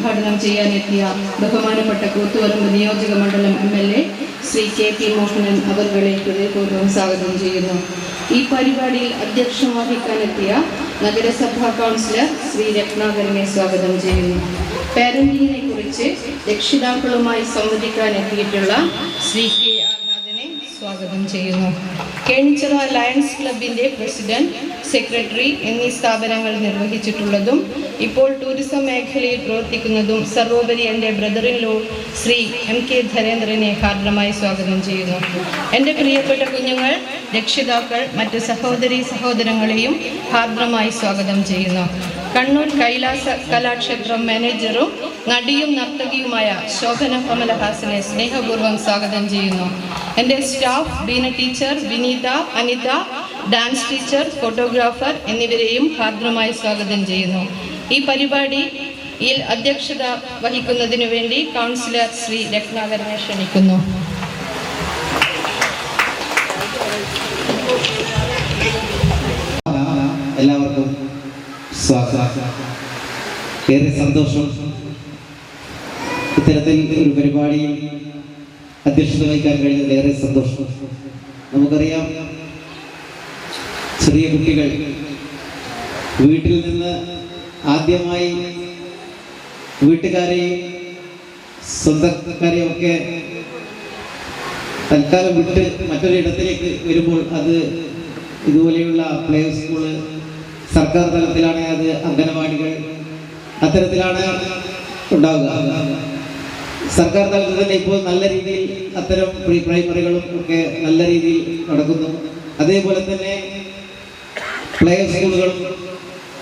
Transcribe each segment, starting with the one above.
ഉദ്ഘാടനം ചെയ്യാനെത്തിയ ബഹുമാനപ്പെട്ട കൂത്തുപറമ്പ് നിയോജക മണ്ഡലം MLA ശ്രീ KP മോഹനൻ അവരുടെ ഹൃദയപൂർവ്വം സ്വാഗതം ചെയ്യുന്നു. ഈ പരിപാടിയിൽ അധ്യക്ഷം വഹിക്കാനെത്തിയ നഗരസഭാ കൗൺസിലർ ശ്രീ രത്നാകരനെ സ്വാഗതം ചെയ്യുന്നു. പാരന്റിങ്ങിനെ കുറിച്ച് രക്ഷിതാക്കളുമായി സംവദിക്കാനെത്തിയിട്ടുള്ള ശ്രീ KR നാഥനെ സ്വാഗതം ചെയ്യുന്നു. കേണിച്ചിറ ലയൺസ് ക്ലബിൻ്റെ പ്രസിഡന്റ്, സെക്രട്ടറി എന്നീ സ്ഥാപനങ്ങൾ നിർവഹിച്ചിട്ടുള്ളതും ഇപ്പോൾ ടൂറിസം മേഖലയിൽ പ്രവർത്തിക്കുന്നതും സർവോപരി എൻ്റെ brother in law Shri MK ധരേന്ദ്രനെ ഹാർദമായി സ്വാഗതം ചെയ്യുന്നു. എൻ്റെ പ്രിയപ്പെട്ട കുഞ്ഞുങ്ങൾ, രക്ഷിതാക്കൾ, മറ്റ് സഹോദരീ സഹോദരങ്ങളെയും ഹാർദമായി സ്വാഗതം ചെയ്യുന്നു. കണ്ണൂർ കൈലാസ കലാക്ഷേത്രം മാനേജറും നടിയും നർത്തകിയുമായ ശോഭന കമലഹാസനെ സ്നേഹപൂർവ്വം സ്വാഗതം ചെയ്യുന്നു. എൻ്റെ സ്റ്റാഫ് ബീന ടീച്ചർ, വിനീത, അനിത, ഡാൻസ് ടീച്ചർ, ഫോട്ടോഗ്രാഫർ എന്നിവരെയും ഹാർദമായി സ്വാഗതം ചെയ്യുന്നു. ഈ പരിപാടിയിൽ അധ്യക്ഷത വഹിക്കുന്നതിനു വേണ്ടി കൗൺസിലർ ശ്രീ രത്നാകരനെ ക്ഷണിക്കുന്നു. എല്ലാവർക്കും സ്വാഗതം. ഏറെ സന്തോഷം ഇത്തരത്തിൽ ഒരു പരിപാടിയിൽ അധ്യക്ഷത വഹിക്കാൻ കഴിഞ്ഞതിൽ ഏറെ സന്തോഷം. നമുക്കറിയാം, ചെറിയ കുട്ടികൾ വീട്ടിൽ നിന്ന് ആദ്യമായി വീട്ടുകാരെയും സ്വന്തക്കാരെയും ഒക്കെ തൽക്കാലം വിട്ട് മറ്റൊരു ഇടത്തിലേക്ക് വരുമ്പോൾ അത് ഇതുപോലെയുള്ള പ്ലേ സ്കൂള്, സർക്കാർ തലത്തിലാണ് അത് അംഗനവാടികൾ, അത്തരത്തിലാണ് ഉണ്ടാവുക. സർക്കാർ തലത്തിൽ തന്നെ ഇപ്പോൾ നല്ല രീതിയിൽ അത്തരം പ്രീ പ്രൈമറികളും ഒക്കെ നല്ല രീതിയിൽ നടക്കുന്നു. അതേപോലെ തന്നെ പ്ലേ സ്കൂളുകളും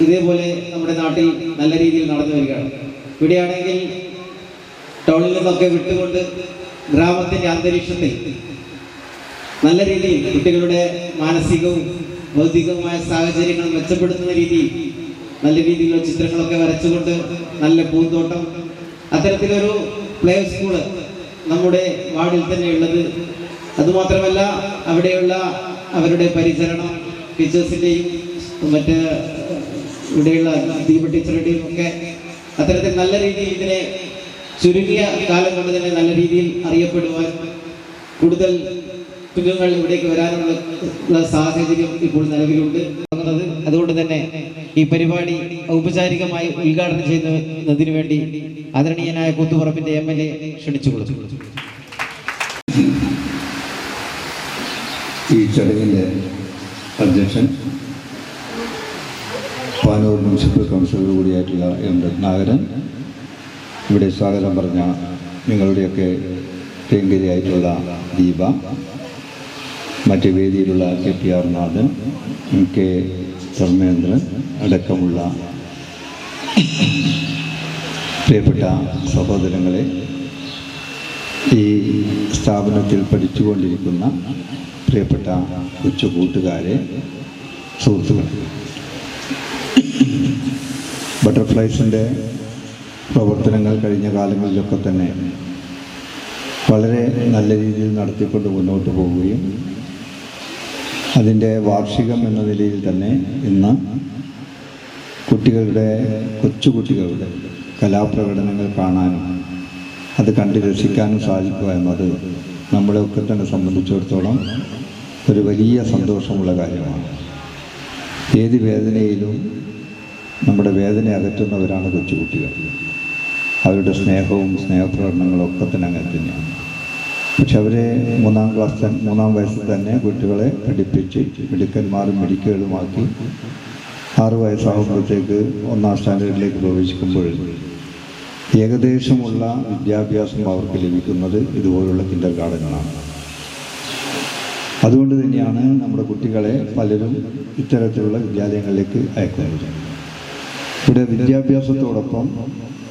ഇതേപോലെ നമ്മുടെ നാട്ടിൽ നല്ല രീതിയിൽ നടന്നു വരികയാണ്. ഇവിടെയാണെങ്കിൽ ടൗണിൽ നിന്നൊക്കെ വിട്ടുകൊണ്ട് ഗ്രാമത്തിൻ്റെ അന്തരീക്ഷത്തിൽ നല്ല രീതിയിൽ കുട്ടികളുടെ മാനസികവും ഭൗതികവുമായ സാഹചര്യങ്ങൾ മെച്ചപ്പെടുത്തുന്ന രീതിയിൽ നല്ല രീതിയിലുള്ള ചിത്രങ്ങളൊക്കെ വരച്ചുകൊണ്ട് നല്ല പൂന്തോട്ടം, അത്തരത്തിലൊരു പ്ലേ സ്കൂള് നമ്മുടെ വാർഡിൽ തന്നെ ഉള്ളത്. അതുമാത്രമല്ല, അവിടെയുള്ള അവരുടെ പരിചരണം, ടീച്ചേഴ്സിൻ്റെയും മറ്റ് ഇവിടെയുള്ള ദീപ ടീച്ചറുടെയും ഒക്കെ അത്തരത്തിൽ നല്ല രീതിയിൽ ഇതിനെ ചുരുങ്ങിയ കാലം കൊണ്ട് തന്നെ നല്ല രീതിയിൽ അറിയപ്പെടുവാൻ, കൂടുതൽ കുഞ്ഞുങ്ങൾ ഇവിടേക്ക് വരാനുള്ള സാഹചര്യം ഇപ്പോൾ നിലവിലുണ്ട്. അതുകൊണ്ട് തന്നെ ഈ പരിപാടി ഔപചാരികമായി ഉദ്ഘാടനം ചെയ്യുന്നതിന് വേണ്ടി ആദരണീയനായ കൂത്തുപറമ്പിന്റെ MLA ക്ഷണിച്ചുകൊള്ളുന്നു. ഈ ചടങ്ങിൻ്റെ അധ്യക്ഷൻ പാനൂർ മുനിസിപ്പൽ കൗൺസിലർ കൂടിയായിട്ടുള്ള M രത്നാകരൻ, ഇവിടെ സ്വാഗതം പറഞ്ഞ നിങ്ങളുടെയൊക്കെ പ്രിയങ്കരിയായിട്ടുള്ള ദീപ, മറ്റ് വേദിയിലുള്ള KPR നാഥൻ, MK ധർമ്മേന്ദ്രൻ അടക്കമുള്ള പ്രിയപ്പെട്ട സഹോദരങ്ങളെ, ഈ സ്ഥാപനത്തിൽ പഠിച്ചുകൊണ്ടിരിക്കുന്ന പ്രിയപ്പെട്ട കൊച്ചു കൂട്ടുകാരെ, സുഹൃത്തുക്കളെ, ബട്ടർഫ്ലൈസിൻ്റെ പ്രവർത്തനങ്ങൾ കഴിഞ്ഞ കാലങ്ങളിലൊക്കെ തന്നെ വളരെ നല്ല രീതിയിൽ നടത്തിക്കൊണ്ട് മുന്നോട്ട് പോവുകയും അതിൻ്റെ വാർഷികം എന്ന നിലയിൽ തന്നെ ഇന്ന് കൊച്ചുകുട്ടികളുടെ കലാപ്രകടനങ്ങൾ കാണാനും അത് കണ്ട് രസിക്കാനും സാധിക്കുക എന്നത് നമ്മളെയൊക്കെ തന്നെ സംബന്ധിച്ചിടത്തോളം ഒരു വലിയ സന്തോഷമുള്ള കാര്യമാണ്. ഏത് വേദനയിലും നമ്മുടെ വേദന അകറ്റുന്നവരാണ് കൊച്ചുകുട്ടികൾ. അവരുടെ സ്നേഹവും സ്നേഹപ്രകടനങ്ങളും ഒക്കെ തന്നെ അങ്ങനെ തന്നെയാണ്. പക്ഷെ അവരെ മൂന്നാം വയസ്സിൽ തന്നെ കുട്ടികളെ പഠിപ്പിച്ച് മിടുക്കന്മാരും മിടുക്കുകളുമാക്കി 6 വയസ്സാകുമ്പോഴത്തേക്ക് 1ാം സ്റ്റാൻഡേർഡിലേക്ക് പ്രവേശിക്കുമ്പോൾ ഏകദേശമുള്ള വിദ്യാഭ്യാസം അവർക്ക് ലഭിക്കുന്നത് ഇതുപോലുള്ള കിൻഡർ ഗാർഡനുകളാണ്. അതുകൊണ്ട് തന്നെയാണ് നമ്മുടെ കുട്ടികളെ പലരും ഇത്തരത്തിലുള്ള വിദ്യാലയങ്ങളിലേക്ക് അയക്കുന്നത്. ഇവിടെ വിദ്യാഭ്യാസത്തോടൊപ്പം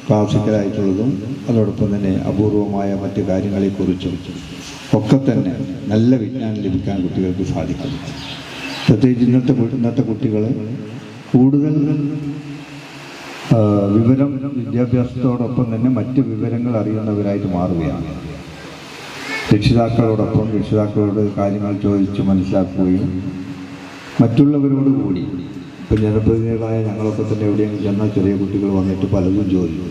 ക്ലാസിക്കലായിട്ടുള്ളതും അതോടൊപ്പം തന്നെ അപൂർവമായ മറ്റ് കാര്യങ്ങളെക്കുറിച്ചും ഒക്കെ തന്നെ നല്ല വിജ്ഞാനം ലഭിക്കാൻ കുട്ടികൾക്ക് സാധിക്കും. പ്രത്യേകിച്ച് ഇന്നത്തെ കുട്ടികൾ കൂടുതൽ വിദ്യാഭ്യാസത്തോടൊപ്പം തന്നെ മറ്റ് വിവരങ്ങൾ അറിയുന്നവരായിട്ട് മാറുകയാണ്. രക്ഷിതാക്കളോട് കാര്യങ്ങൾ ചോദിച്ച് മനസ്സിലാക്കുകയും മറ്റുള്ളവരോട് കൂടി, ഇപ്പം ജനപ്രതിനിധികളായ ഞങ്ങളൊക്കെ തന്നെ എവിടെയെങ്കിലും ചെന്നാൽ ചെറിയ കുട്ടികൾ വന്നിട്ട് പലതും ചോദിക്കും.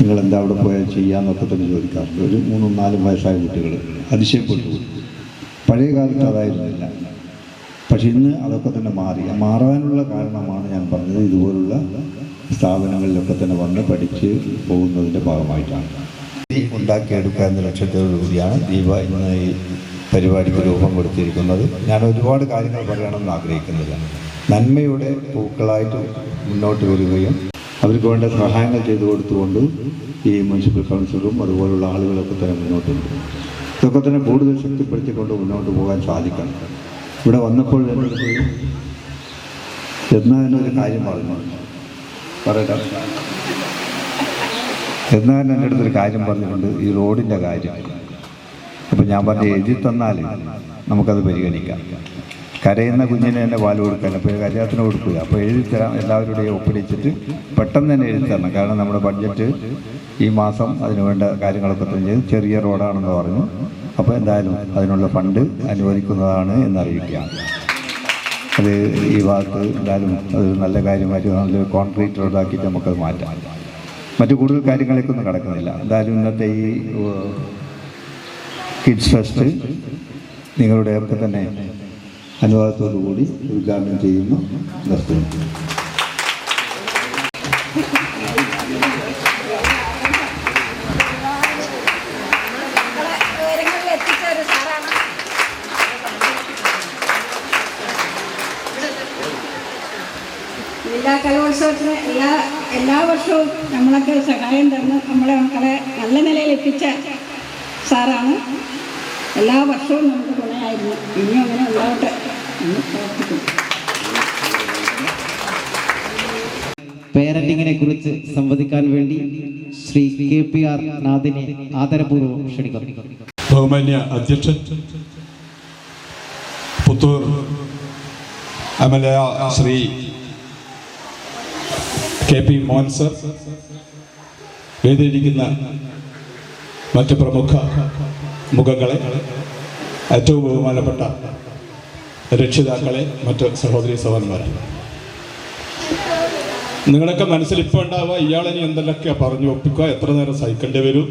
നിങ്ങളെന്താ അവിടെ പോയാൽ ചെയ്യാമെന്നൊക്കെ തന്നെ ചോദിക്കാറുണ്ട്. ഒരു 3-4 വയസ്സായ കുട്ടികൾ അതിശയപ്പെട്ടു. പഴയ കാലത്ത് അതായിരുന്നില്ല. പക്ഷെ ഇന്ന് അതൊക്കെ തന്നെ മാറാനുള്ള കാരണമാണ് ഞാൻ പറഞ്ഞത്. ഇതുപോലുള്ള സ്ഥാപനങ്ങളിലൊക്കെ തന്നെ വന്ന് പഠിച്ച് പോകുന്നതിൻ്റെ ഭാഗമായിട്ടാണ്. ഉണ്ടാക്കിയെടുക്കുക എന്ന ലക്ഷ്യത്തോടുകൂടിയാണ് ദീപ ഇന്ന് ഈ പരിപാടിക്ക് രൂപം കൊടുത്തിരിക്കുന്നത്. ഞാൻ ഒരുപാട് കാര്യങ്ങൾ പറയണമെന്ന് ആഗ്രഹിക്കുന്നില്ല. നന്മയുടെ പൂക്കളായിട്ട് മുന്നോട്ട് വരികയും അവർക്ക് വേണ്ട സഹായങ്ങൾ ചെയ്തു കൊടുത്തുകൊണ്ട് ഈ മുനിസിപ്പൽ കൗൺസിലറും അതുപോലുള്ള ആളുകളൊക്കെ തന്നെ മുന്നോട്ടുണ്ട്. ഇതൊക്കെ തന്നെ കൂടുതൽ ശക്തിപ്പെടുത്തിക്കൊണ്ട് മുന്നോട്ട് പോകാൻ സാധിക്കണം. ഇവിടെ വന്നപ്പോൾ എന്നൊരു കാര്യം പറയട്ടെ. എന്നാലും എൻ്റെ അടുത്തൊരു കാര്യം പറഞ്ഞിട്ടുണ്ട്, ഈ റോഡിൻ്റെ കാര്യം. അപ്പം ഞാൻ പറഞ്ഞു, എഴുതി തന്നാൽ നമുക്കത് പരിഗണിക്കാം. കരയുന്ന കുഞ്ഞിന് തന്നെ പാല് കൊടുക്കാൻ, അപ്പോൾ കല്യാണത്തിന് കൊടുക്കുക. അപ്പോൾ എഴുതി തരാം, എല്ലാവരുടെയും ഒപ്പിടിച്ചിട്ട് പെട്ടെന്ന് തന്നെ എഴുതി തരണം. കാരണം നമ്മുടെ ബഡ്ജറ്റ് ഈ മാസം അതിന് വേണ്ട കാര്യങ്ങളൊക്കെ തന്നെ ചെയ്ത് ചെറിയ റോഡാണെന്ന് പറഞ്ഞു. അപ്പോൾ എന്തായാലും അതിനുള്ള ഫണ്ട് അനുവദിക്കുന്നതാണ് എന്നറിയിക്കുകയാണ്. അത് ഈ ഭാഗത്ത് എന്തായാലും അത് നല്ല കാര്യമായിട്ട് നല്ലൊരു കോൺക്രീറ്റ് റോഡാക്കിയിട്ട് നമുക്കത് മാറ്റാം. മറ്റു കൂടുതൽ കാര്യങ്ങളിലേക്കൊന്നും കടക്കുന്നില്ല. എന്തായാലും ഇന്നത്തെ ഈ കിഡ്സ് ഫെസ്റ്റ് നിങ്ങളുടെയൊക്കെ തന്നെ അനുവാദത്തോടു കൂടി ഉദ്ഘാടനം ചെയ്യുന്നു. നിർത്തുന്നു. ജില്ലാ കലോത്സവത്തിന് എല്ലാ വർഷവും നമ്മളൊക്കെ സഹായം തന്ന് നമ്മളെ മക്കളെ നല്ല നിലയിൽ എത്തിച്ച സാറാണ്. എല്ലാ വർഷവും നമുക്ക് തുണയായിരുന്നു. ഇനിയും അങ്ങനെ ഉണ്ടാവട്ടെ എന്ന് പ്രാർത്ഥിക്കുന്നു. പേരന്റിങ്ങിനെ കുറിച്ച് സംവദിക്കാൻ വേണ്ടി ശ്രീ KPR നാഥിനെ ആദരപൂർവ്വം ക്ഷണിക്കുന്നു. ബഹുമാന്യ അധ്യക്ഷൻ Puthur MLA Shri KP Mohan sir, വേദിയിരിക്കുന്ന മറ്റ് പ്രമുഖ മുഖങ്ങളെ, ഏറ്റവും ബഹുമാനപ്പെട്ട രക്ഷിതാക്കളെ, മറ്റ് സഹോദരി സഹോദരന്മാരെ, നിങ്ങളൊക്കെ മനസ്സിൽ ഇപ്പോൾ ഉണ്ടാവുക ഇയാളിനി എന്തെങ്കിലുമൊക്കെ പറഞ്ഞു ഒപ്പിക്കുക, എത്ര നേരം സഹിക്കേണ്ടി വരും,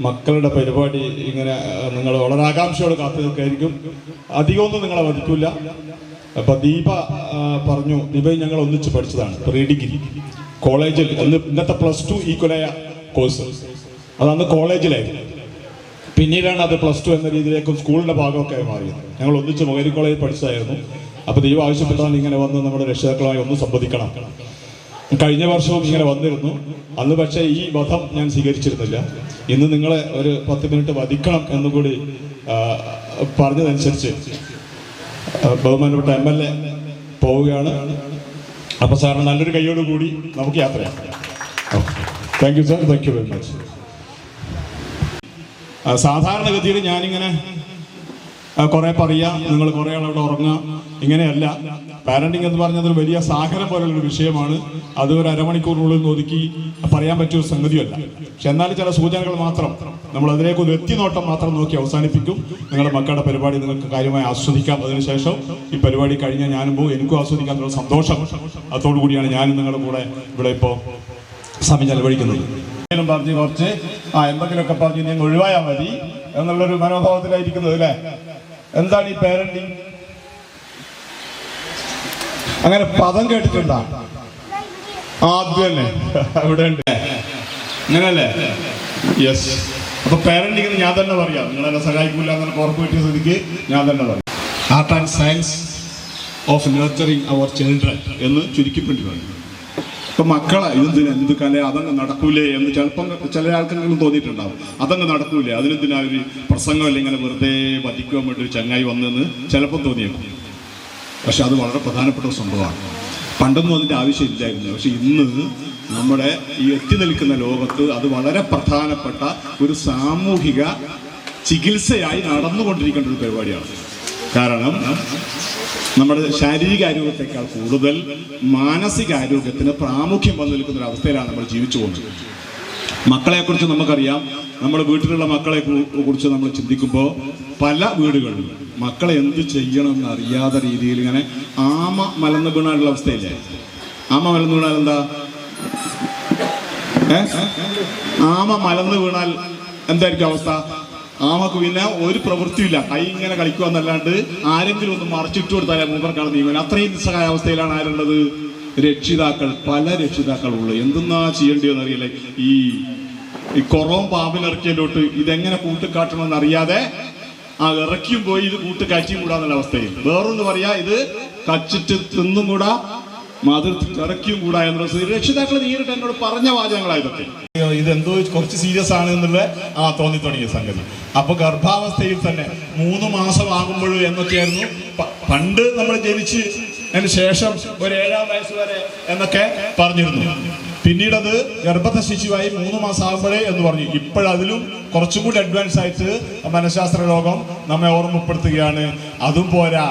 മക്കളുടെ പരിപാടി ഇങ്ങനെ നിങ്ങൾ വളരെ ആകാംക്ഷയോട് കാത്തു നിൽക്കായിരിക്കും. അധികമൊന്നും നിങ്ങളെ വധിക്കില്ല. അപ്പം ദീപ പറഞ്ഞു, ദീപയും ഞങ്ങൾ ഒന്നിച്ച് പഠിച്ചതാണ് പ്രീ ഡിഗ്രി കോളേജിൽ. ഇന്നത്തെ +2 ഈക്വലായ കോഴ്സ് അതന്ന് കോളേജിലായിരുന്നു. പിന്നീടാണ് അത് +2 എന്ന രീതിയിലേക്കും സ്കൂളിൻ്റെ ഭാഗമൊക്കെ മാറിയത്. ഞങ്ങൾ ഒന്നിച്ച് മൊകേരി കോളേജിൽ പഠിച്ചതായിരുന്നു. അപ്പോൾ ദീപ ആവശ്യപ്പെട്ടാൽ ഇങ്ങനെ വന്ന് നമ്മുടെ രക്ഷിതാക്കളുമായി ഒന്ന് സംവദിക്കണം. കഴിഞ്ഞ വർഷവും ഇങ്ങനെ വന്നിരുന്നു. അന്ന് പക്ഷേ ഈ വധം ഞാൻ സ്വീകരിച്ചിരുന്നില്ല. ഇന്ന് നിങ്ങളെ ഒരു 10 മിനിറ്റ് വധിക്കണം എന്നുകൂടി പറഞ്ഞതനുസരിച്ച് ബഹുമാനപ്പെട്ട MLA പോവുകയാണ്. അപ്പോൾ സാറിന് നല്ലൊരു കൈയോടുകൂടി നമുക്ക് യാത്രയാണ്. Thank you sir, thank you very much. സാധാരണഗതിയിൽ ഞാനിങ്ങനെ കുറേ പറയാം, നിങ്ങൾ കുറേ ആളവിടെ ഉറങ്ങുക, ഇങ്ങനെയല്ല. പാരന്റിങ് എന്ന് പറഞ്ഞാൽ അതൊരു വലിയ സാഗരം പോലുള്ളൊരു വിഷയമാണ്. അത് ഒരു അരമണിക്കൂറിനുള്ളിൽ ഒതുക്കി പറയാൻ പറ്റിയൊരു സംഗതിയല്ല. പക്ഷെ എന്നാലും ചില സൂചനകൾ മാത്രം നമ്മൾ അതിലേക്ക് ഒരു എത്തിനോട്ടം മാത്രം നോക്കി അവസാനിപ്പിക്കും. നിങ്ങളുടെ മക്കളുടെ പരിപാടി നിങ്ങൾക്ക് കാര്യമായി ആസ്വദിക്കാം. അതിനുശേഷം ഈ പരിപാടി കഴിഞ്ഞാൽ ഞാനും പോകും. എനിക്കും ആസ്വദിക്കാനുള്ള സന്തോഷം അതോടു കൂടിയാണ് ഞാനും നിങ്ങളുടെ കൂടെ ഇവിടെ ഇപ്പോൾ സമയം ചെലവഴിക്കുന്നത്. പറഞ്ഞ് കുറച്ച് എന്തെങ്കിലുമൊക്കെ പറഞ്ഞ് നിങ്ങൾ ഒഴിവായാൽ മതി എന്നുള്ളൊരു മനോഭാവത്തിലായിരിക്കുന്നത് അല്ലേ? എന്താണ് ഈ പാരന്റിങ്? അങ്ങനെ പദം കേട്ടിട്ടുണ്ടോ? ആദ്യം തന്നെ ഇവിടെ ഉണ്ട്, അങ്ങനല്ലേ? യെസ്. അപ്പൊ പാരന്റിങ്ങിന് ഞാൻ തന്നെ പറയാം, നിങ്ങളെന്നെ സഹായിക്കില്ല എന്നുള്ള ഉറപ്പ് കിട്ടിയ സ്ഥിതിക്ക് ഞാൻ തന്നെ പറയാം. Art and science of nurturing our children എന്ന് ചുരുക്കിപ്പിട്ട് പറയും. ഇപ്പം മക്കളെ എന്ത് കല അതങ്ങ് നടക്കൂലേ എന്ന് ചിലപ്പം ചില ആൾക്കെങ്കിലും തോന്നിയിട്ടുണ്ടാവും. അതങ്ങ് നടക്കൂലേ, അതിനെന്തിനാ ഒരു പ്രസംഗമല്ല ഇങ്ങനെ വെറുതെ വധിക്കുവാൻ വേണ്ടി ഒരു ചങ്ങായി വന്നെന്ന് ചിലപ്പം തോന്നിയേക്കും. പക്ഷെ അത് വളരെ പ്രധാനപ്പെട്ട ഒരു സംഭവമാണ്. പണ്ടൊന്നും അതിൻ്റെ ആവശ്യമില്ലായിരുന്നു. പക്ഷെ ഇന്ന് നമ്മുടെ ഈ എത്തി നിൽക്കുന്ന ലോകത്ത് അത് വളരെ പ്രധാനപ്പെട്ട ഒരു സാമൂഹിക ചികിത്സയായി നടന്നുകൊണ്ടിരിക്കേണ്ട ഒരു പരിപാടിയാണ്. കാരണം നമ്മുടെ ശാരീരിക ആരോഗ്യത്തെക്കാൾ കൂടുതൽ മാനസികാരോഗ്യത്തിന് പ്രാമുഖ്യം വന്നു നിൽക്കുന്ന ഒരു അവസ്ഥയിലാണ് നമ്മൾ ജീവിച്ചു പോകുന്നത്. മക്കളെക്കുറിച്ച് നമുക്കറിയാം. നമ്മുടെ വീട്ടിലുള്ള മക്കളെ കുറിച്ച് നമ്മൾ ചിന്തിക്കുമ്പോൾ പല വീടുകളിലും മക്കളെ എന്ത് ചെയ്യണമെന്ന് അറിയാത്ത രീതിയിൽ ഇങ്ങനെ ആമ മലന്ന് വീണാനുള്ള അവസ്ഥയില്ലേ? ആമ മലന്ന് വീണാൽ എന്താ? ആമ മലന്ന് വീണാൽ എന്തായിരിക്കും അവസ്ഥ? ആമക്ക് പിന്നെ ഒരു പ്രവൃത്തിയില്ല, കൈ ഇങ്ങനെ കളിക്കുക എന്നല്ലാണ്ട് ആരെങ്കിലും ഒന്ന് മറച്ചിട്ട് കൊടുത്താലേ മൂപ്പർക്കാണ് നീങ്ങുന്നത്. അത്രയും നിസ്സഹായ അവസ്ഥയിലാണ് ആരുള്ളത്? രക്ഷിതാക്കൾ, പല രക്ഷിതാക്കളുള്ളൂ. എന്തെന്നാ ചെയ്യേണ്ടതെന്ന് അറിയില്ല. ഈ കൊറോം പാമ്പിനിറക്കിയതിലോട്ട് ഇതെങ്ങനെ കൂട്ടിക്കാട്ടണമെന്ന് അറിയാതെ ആ ഇറക്കിയും പോയി ഇത് കൂട്ടിക്കാറ്റിയും കൂടാന്നുള്ള അവസ്ഥയിൽ. വേറൊന്ന് പറയാ, ഇത് കച്ചിട്ട് തിന്നും കൂടാ, മാതൃത്വം ഇറക്കിയും കൂടാ എന്നുള്ള രക്ഷിതാക്കൾ നേരിട്ട് എന്നോട് പറഞ്ഞ വാചകങ്ങളായതൊക്കെ. ഇതെന്തോ കുറച്ച് സീരിയസ് ആണ് എന്നുള്ള തോന്നി തുടങ്ങിയ സംഗതി. അപ്പൊ ഗർഭാവസ്ഥയിൽ തന്നെ 3 മാസം ആകുമ്പോഴും എന്നൊക്കെയായിരുന്നു പണ്ട് നമ്മൾ ജനിച്ച് അതിന് ശേഷം ഒരു 7-ാം വയസ്സ് വരെ എന്നൊക്കെ പറഞ്ഞിരുന്നു. പിന്നീട് അത് ഗർഭസ്ഥ ശിശുവായി 3 മാസം ആകുമ്പോഴേ എന്ന് പറഞ്ഞു. ഇപ്പോഴതിലും കുറച്ചും കൂടി അഡ്വാൻസ് ആയിട്ട് മനഃശാസ്ത്ര ലോകം നമ്മെ ഓർമ്മപ്പെടുത്തുകയാണ്. അതും പോരാ,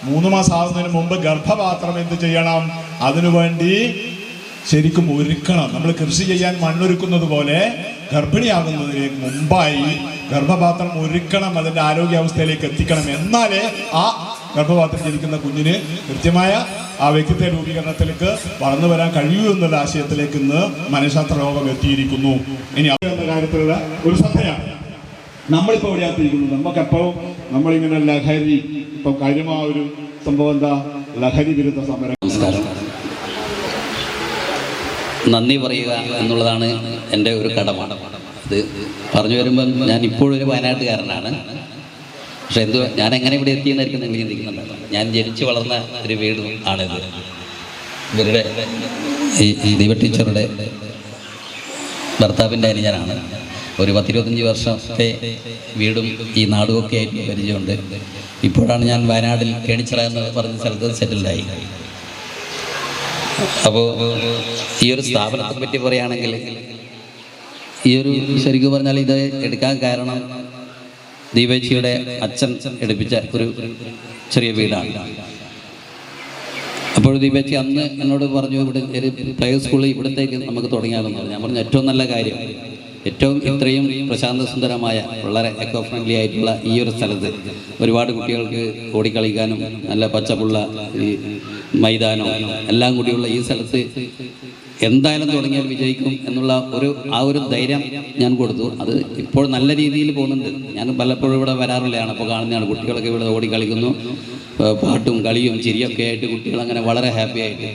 3 മാസം ആകുന്നതിന് മുമ്പ് ഗർഭപാത്രം എന്ത് ചെയ്യണം? അതിനുവേണ്ടി ശരിക്കും ഒരുക്കണം. നമ്മൾ കൃഷി ചെയ്യാൻ മണ്ണൊരുക്കുന്നത് പോലെ ഗർഭിണിയാകുന്നതിന് മുമ്പായി ഗർഭപാത്രം ഒരുക്കണം, അതിൻ്റെ ആരോഗ്യാവസ്ഥയിലേക്ക് എത്തിക്കണം. എന്നാലേ ആ ഗർഭപാത്രം ജനിക്കുന്ന കുഞ്ഞിന് കൃത്യമായ ആ വ്യക്തിത്വ രൂപീകരണത്തിലേക്ക് വളർന്നു വരാൻ കഴിയൂ എന്നുള്ള ആശയത്തിലേക്ക് ഇന്ന് മനഃശാസ്ത്ര ലോകം എത്തിയിരിക്കുന്നു. ഇനി എന്ന കാര്യത്തിലുള്ള ഒരു ശ്രദ്ധയാണ് നമ്മളിപ്പോൾ എവിടെയാത്തിരിക്കുന്നത്. നമുക്കെപ്പോഴും നമ്മളിങ്ങനെ ലഹരി, ഇപ്പം കാര്യമായ ഒരു സംഭവം എന്താ, ലഹരി വിരുദ്ധ സമരം. നമസ്കാരം. നന്ദി പറയുക എന്നുള്ളതാണ് എൻ്റെ ഒരു കടമ. അത് പറഞ്ഞു വരുമ്പം ഞാൻ ഇപ്പോഴൊരു വയനാട്ടുകാരനാണ്. പക്ഷെ ഞാൻ എങ്ങനെ ഇവിടെ എത്തിയെന്നായിരിക്കും നിങ്ങൾ ചിന്തിക്കുന്നുണ്ട്. ഞാൻ ജനിച്ചു വളർന്ന ഒരു വീട് ആണിത്. ഇവരുടെ ഈ ദീപ ടീച്ചറുടെ ഭർത്താവിൻ്റെ അനുജനാണ്. ഒരു 10-25 വർഷത്തെ വീടും ഈ നാടുമൊക്കെ ആയിട്ട് പരിചയമുണ്ട്. ഇപ്പോഴാണ് ഞാൻ വയനാട്ടിൽ കേണിച്ചിറ എന്ന് പറഞ്ഞ സ്ഥലത്ത് സെറ്റിൽഡായി. അപ്പോൾ ഈ ഒരു സ്ഥാപനത്തെ പറ്റി പറയുകയാണെങ്കിൽ, ഈ ഒരു ശരിക്കും പറഞ്ഞാൽ ഇത് എടുക്കാൻ കാരണം ദീപേച്ചിയുടെ അച്ഛൻ എടുപ്പിച്ച ഒരു ചെറിയ വീടാണ്. അപ്പോൾ ദീപേച്ചി അന്ന് എന്നോട് പറഞ്ഞു, ഇവിടെ ഒരു പ്ലേ സ്കൂളിൽ ഇവിടത്തേക്ക് നമുക്ക് തുടങ്ങിയാലെന്ന് പറഞ്ഞു. ഞാൻ പറഞ്ഞു ഏറ്റവും നല്ല കാര്യം, ഏറ്റവും ഇത്രയും പ്രശാന്ത സുന്ദരമായ വളരെ എക്കോ ഫ്രണ്ട്ലി ആയിട്ടുള്ള ഈ ഒരു സ്ഥലത്ത് ഒരുപാട് കുട്ടികൾക്ക് ഓടിക്കളിക്കാനും നല്ല പച്ചപ്പുള്ള ഈ മൈതാനം എല്ലാം കൂടിയുള്ള ഈ സ്ഥലത്ത് എന്തായാലും തുടങ്ങിയാൽ വിജയിക്കും എന്നുള്ള ഒരു ധൈര്യം ഞാൻ കൊടുത്തു. അത് ഇപ്പോൾ നല്ല രീതിയിൽ പോകുന്നുണ്ട്. ഞാൻ പലപ്പോഴും ഇവിടെ വരാറുള്ളതാണ്. അപ്പോൾ കാണുന്നതാണ് കുട്ടികളൊക്കെ ഇവിടെ ഓടിക്കളിക്കുന്നു, പാട്ടും കളിയും ചിരിയൊക്കെ ആയിട്ട് കുട്ടികൾ അങ്ങനെ വളരെ ഹാപ്പി ആയിട്ട്.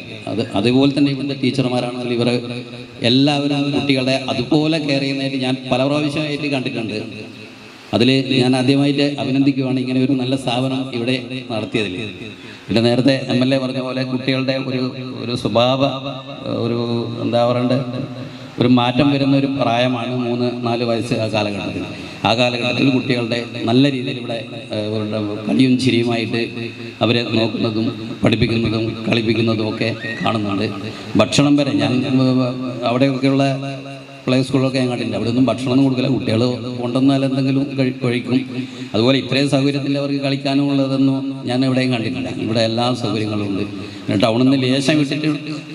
അതുപോലെ തന്നെ ഇവിടുത്തെ ടീച്ചർമാരാണെങ്കിലും ഇവർ എല്ലാവരും കുട്ടികളെ അതുപോലെ കെയർ ചെയ്യുന്നതായിട്ട് ഞാൻ പല പ്രാവശ്യമായിട്ട് കണ്ടിട്ടുണ്ട്. അതിൽ ഞാൻ ആദ്യമായിട്ട് അഭിനന്ദിക്കുകയാണ് ഇങ്ങനെ ഒരു നല്ല സ്ഥാപനം ഇവിടെ നടത്തിയതിൽ. പിന്നെ നേരത്തെ MLA പറഞ്ഞ പോലെ കുട്ടികളുടെ ഒരു സ്വഭാവ എന്താ പറയണ്ടേ, ഒരു മാറ്റം വരുന്ന ഒരു പ്രായമാണ് 3-4 വയസ്സ്. ആ കാലഘട്ടത്തിൽ കുട്ടികളുടെ നല്ല രീതിയിൽ ഇവിടെ കളിയും ചിരിയുമായിട്ട് അവരെ നോക്കുന്നതും പഠിപ്പിക്കുന്നതും കളിപ്പിക്കുന്നതും ഒക്കെ കാണുന്നുണ്ട്. ഭക്ഷണം വരെ ഞാൻ അവിടെയൊക്കെയുള്ള പ്ലേ സ്കൂളൊക്കെ ഞാൻ കണ്ടിട്ടുണ്ട്. അവിടെ ഒന്നും ഭക്ഷണമൊന്നും കൊടുക്കില്ല. കുട്ടികൾ കൊണ്ടുവന്നാൽ എന്തെങ്കിലും കഴിക്കും. അതുപോലെ ഇത്രയും സൗകര്യത്തിൽ അവർക്ക് കളിക്കാനും ഉള്ളതൊന്നും ഞാൻ എവിടെയും കണ്ടിട്ടില്ല. ഇവിടെ എല്ലാ സൗകര്യങ്ങളും ഉണ്ട്. ടൗണിൽ നിന്ന് ലേശം വിട്ടിട്ട്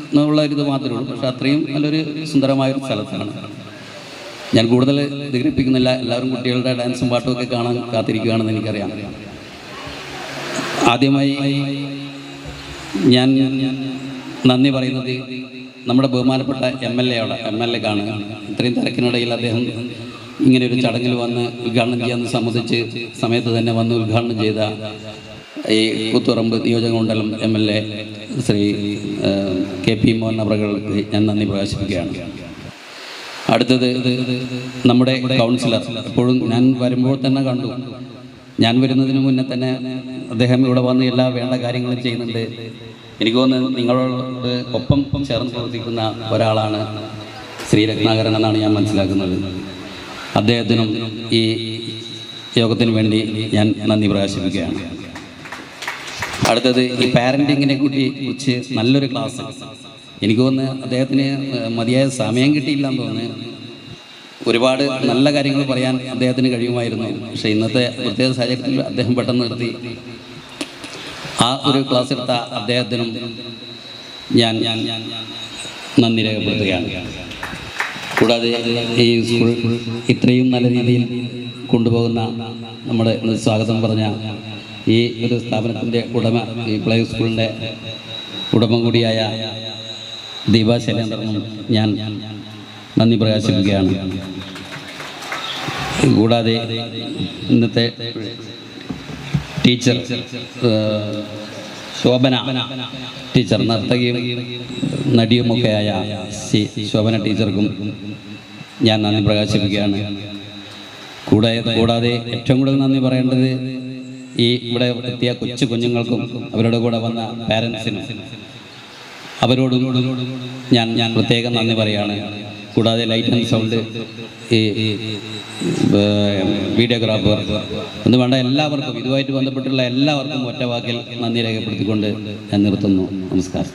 എന്നുള്ള ഒരു ഇത് മാത്രമേ ഉള്ളൂ. പക്ഷെ അത്രയും നല്ലൊരു സുന്ദരമായൊരു സ്ഥലത്താണ്. ഞാൻ കൂടുതൽ ദീർഘിപ്പിക്കുന്നില്ല. എല്ലാവരും കുട്ടികളുടെ ഡാൻസും പാട്ടും ഒക്കെ കാണാൻ കാത്തിരിക്കുകയാണെന്ന് എനിക്കറിയാം. ആദ്യമായി ഞാൻ നന്ദി പറയുന്നത് നമ്മുടെ ബഹുമാനപ്പെട്ട MLA-ക്കാണ്. ഇത്രയും തിരക്കിനിടയിൽ അദ്ദേഹം ഇങ്ങനെ ഒരു ചടങ്ങിൽ വന്ന് ഉദ്ഘാടനം ചെയ്യാമെന്ന് സംബന്ധിച്ച് സമയത്ത് തന്നെ വന്ന് ഉദ്ഘാടനം ചെയ്ത ഈ കൂത്തുപറമ്പ് നിയോജക മണ്ഡലം MLA ശ്രീ KP മോഹൻ അവർക്ക് ഞാൻ നന്ദി പ്രകാശിപ്പിക്കുകയാണ്. അടുത്തത് നമ്മുടെ കൗൺസിലർ. എപ്പോഴും ഞാൻ വരുമ്പോൾ തന്നെ കണ്ടു, ഞാൻ വരുന്നതിന് മുന്നേ തന്നെ അദ്ദേഹം ഇവിടെ വന്ന് എല്ലാ വേണ്ട കാര്യങ്ങളും ചെയ്യുന്നുണ്ട്. എനിക്ക് തോന്നുന്നത് നിങ്ങളോട് ഒപ്പം ചേർന്ന് പ്രവർത്തിക്കുന്ന ഒരാളാണ് ശ്രീ രത്നാകരൻ എന്നാണ് ഞാൻ മനസ്സിലാക്കുന്നത്. അദ്ദേഹത്തിനും ഈ യോഗത്തിന് വേണ്ടി ഞാൻ നന്ദി പ്രകാശിപ്പിക്കുകയാണ്. അടുത്തത് ഈ പാരൻറ്റിങ്ങിനെ കുറിച്ച് നല്ലൊരു ക്ലാസ്. എനിക്ക് തോന്നുന്നു അദ്ദേഹത്തിന് മതിയായ സമയം കിട്ടിയില്ലെന്ന് തോന്നുന്നു. ഒരുപാട് നല്ല കാര്യങ്ങൾ പറയാൻ അദ്ദേഹത്തിന് കഴിയുമായിരുന്നു. പക്ഷേ ഇന്നത്തെ പ്രത്യേക സാഹചര്യത്തിൽ അദ്ദേഹം പെട്ടെന്ന് നിർത്തി. ആ ഒരു ക്ലാസ് എടുത്ത അദ്ദേഹത്തിനും ഞാൻ നന്ദി രേഖപ്പെടുത്തുകയാണ്. കൂടാതെ ഈ സ്കൂൾ ഇത്രയും നല്ല രീതിയിൽ കൊണ്ടുപോകുന്ന നമ്മുടെ സ്വാഗതം പറഞ്ഞ ഈ ഒരു സ്ഥാപനത്തിൻ്റെ ഉടമ, ഈ പ്ലേ സ്കൂളിൻ്റെ ഉടമ കൂടിയായ ദീപ ശൈലേന്ദ്രനും ഞാൻ നന്ദി പ്രകാശിപ്പിക്കുകയാണ്. കൂടാതെ ഇന്നത്തെ ടീച്ചർ ശോഭന ടീച്ചർ, നർത്തകിയും നടിയുമൊക്കെയായ ശോഭന ടീച്ചർക്കും ഞാൻ നന്ദി പ്രകാശിപ്പിക്കുകയാണ്. കൂടാതെ ഏറ്റവും കൂടുതൽ നന്ദി പറയേണ്ടത് ഈ ഇവിടെ എത്തിയ കൊച്ചു കുഞ്ഞുങ്ങൾക്കും അവരുടെ കൂടെ വന്ന പാരൻസിനും അവരോടും ഞാൻ പ്രത്യേകം നന്ദി പറയുകയാണ്. കൂടാതെ ലൈറ്റ് ആൻഡ് സൗണ്ട്, ഈ വീഡിയോഗ്രാഫർ എന്ന് വേണ്ട എല്ലാവർക്കും, ഇതുമായിട്ട് ബന്ധപ്പെട്ടുള്ള എല്ലാവർക്കും ഒറ്റ വാക്കിൽ നന്ദി രേഖപ്പെടുത്തിക്കൊണ്ട് ഞാൻ നിർത്തുന്നു. നമസ്കാരം.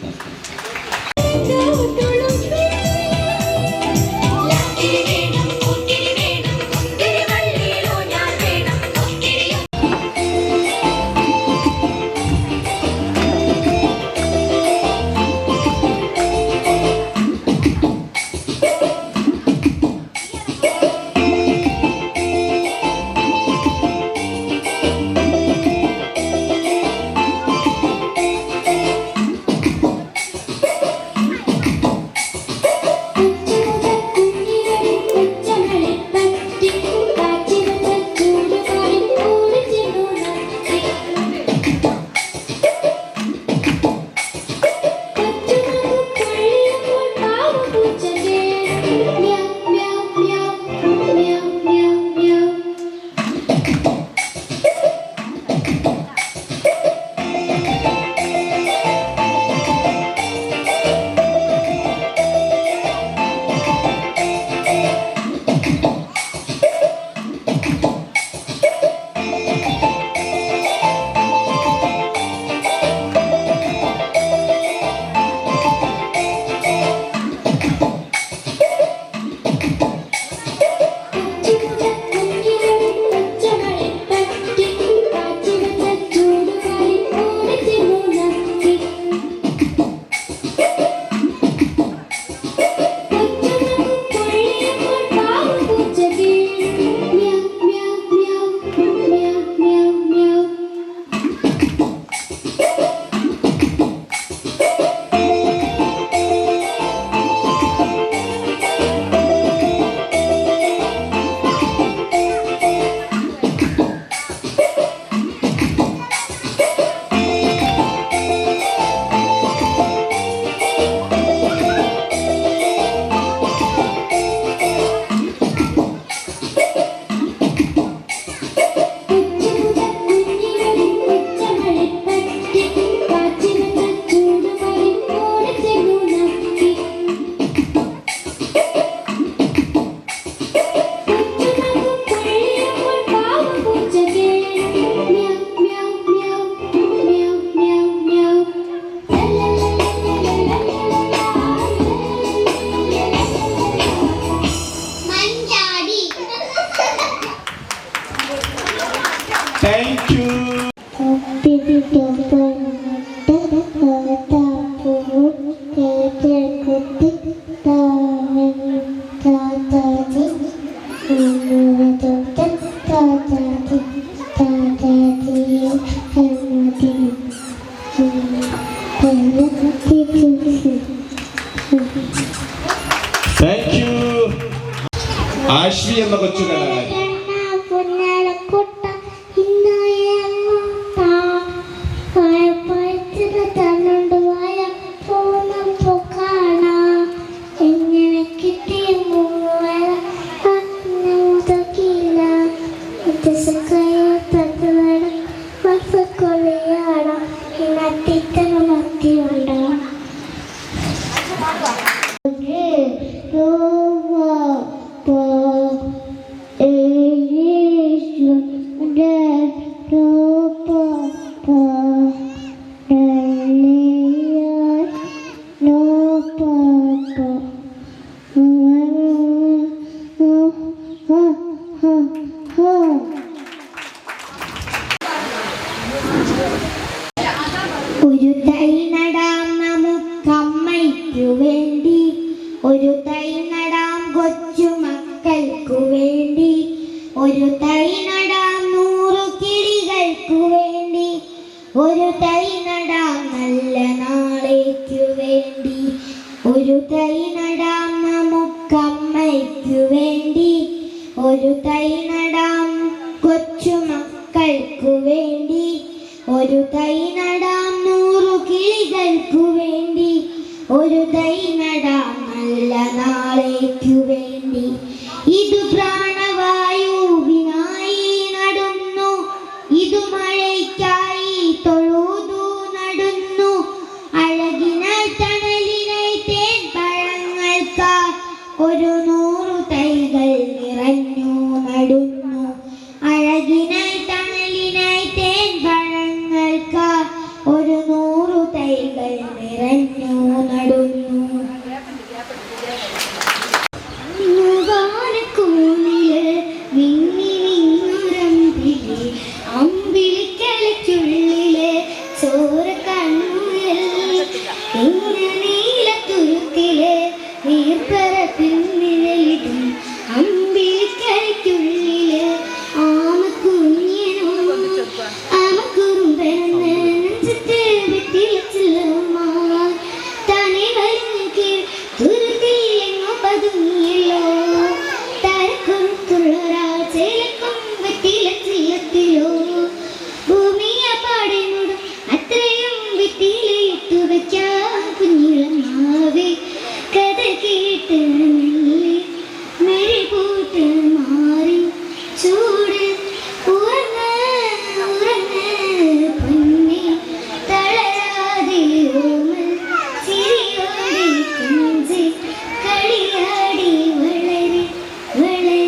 Thank you. Thank you. Ashvi എന്ന കൊച്ചു കലാകാരി. ഒരു തൈ നടാം നമുക്കമ്മയ്ക്കു വേണ്ടി, ഒരു തൈ നടാം കൊച്ചുമക്കൾക്കു വേണ്ടി, ഒരു തൈ നടാം 100 കിളികൾക്കു വേണ്ടി, ഒരു തൈ നടാം നല്ല നാളേക്കു വേണ്ടി, ഒരു തൈ നടാം നമുക്കമ്മ ഒരു തൈ നടാം കൊച്ചുമക്കൾക്കു വേണ്ടി, ഒരു തൈ നടാം 100 കിളികൾക്കു വേണ്ടി, ഒരു തൈ നടാം നല്ല നാളേക്കു വേണ്ടി. ഇതു പ്രാണവായുവിനായി നടുന്നു, ഇതു മഴയ്ക്കായി തൊഴുതു നടുന്നു, അഴകിനായി തണലിനായി തേൻ പഴങ്ങൾക്കായി ഒരു 100 തൈകൾ നിറഞ്ഞു നടുന്നു, അഴകിനായി തണലിനായി തേൻ പഴങ്ങൾക്കായി ഒരു 100 തൈകൾ നിറഞ്ഞു നടുന്നു. കൂനില് വിങ്ങി വിങ്ങുരമ്പില് അമ്പിളിക്കലച്ചുള്ളില് ചോര കണ്ണുകൾ നീലത്തുരുത്തില് നീർപ്പരപ്പിൽ നിഴലിടും അമ്പിളിക്കലയ്ക്കുള്ളില് ആമക്കുഞ്ഞിനും ആമക്കുറുമ്പെന്ന് നെഞ്ചത്ത് വെട്ടിലച്ചില്ലമ്മ തനി വലിഞ്ഞു കീഴ് തുരുത്തിയിലെങ്ങോ പതുങ്ങിയല്ലോ തരക്കുറത്തുള്ളൊരാ ചേലക്കും വെട്ടിലച്ചില്ലത്തിലോ ഭൂമിയെ പാടിനോടും അത്രയും വെട്ടിയിലിട്ടു വയ്ക്കാൻ കുഞ്ഞിളമാവേ കഥ കേട്ട് മെഴി പൂട്ട് മാറി ചൂട് ഉറങ്ങ് ഉറങ്ങ് പൊന്നെ തളരാതെ ഓമൽ ചിരിയോടെ കുഞ്ചി കളിയാടി വളരെ വളരെ.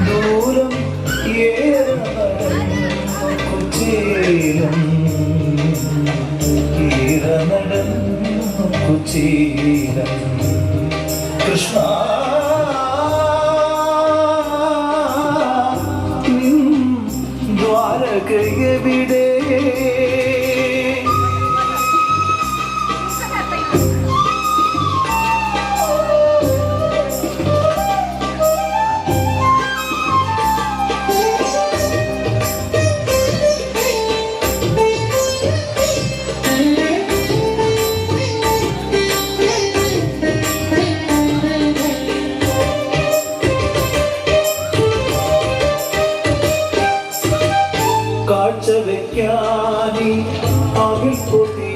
ദൂരം ഏറെ നടന്നു കുചേലം കൃഷ്ണ ദ്വാരകയെവിടെ കാഴ്ചവെക്കാനി അകിൽ പൊതി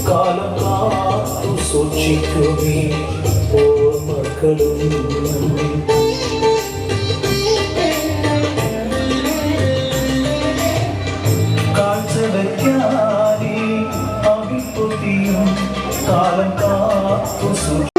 കാലം കാത്തു സൂക്ഷിക്കുമേ ഓർമ്മകളും കാഴ്ചവെക്കാനി അകിൽ പൊതിയും കാലം കാത്തു സൂക്ഷിക്കും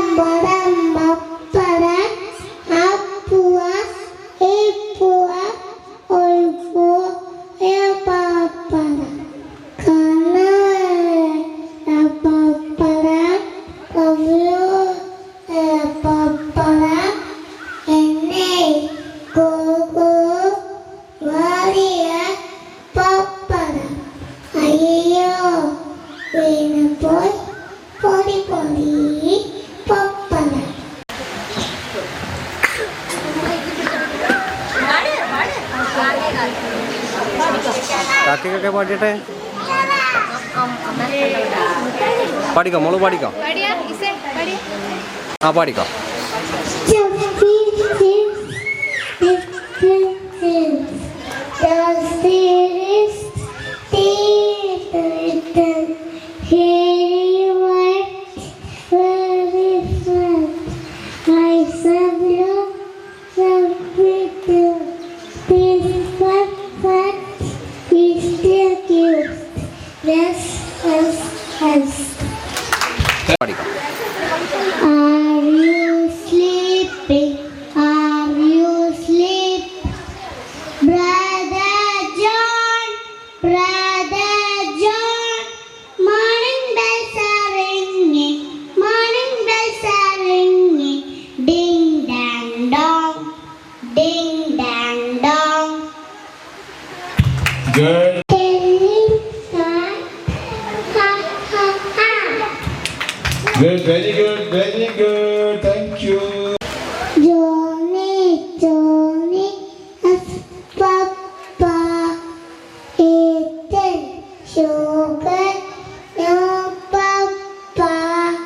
കാക്കയൊക്കെ പാടിട്ടെ പാടിക്കോ മോള് പാടിക്കോ ആ പാടിക്കോ പാടിക്കോ Good. Good, very good, very good. Thank you. Johnny, Johnny, as Papa, Ethan, sugar, no Papa,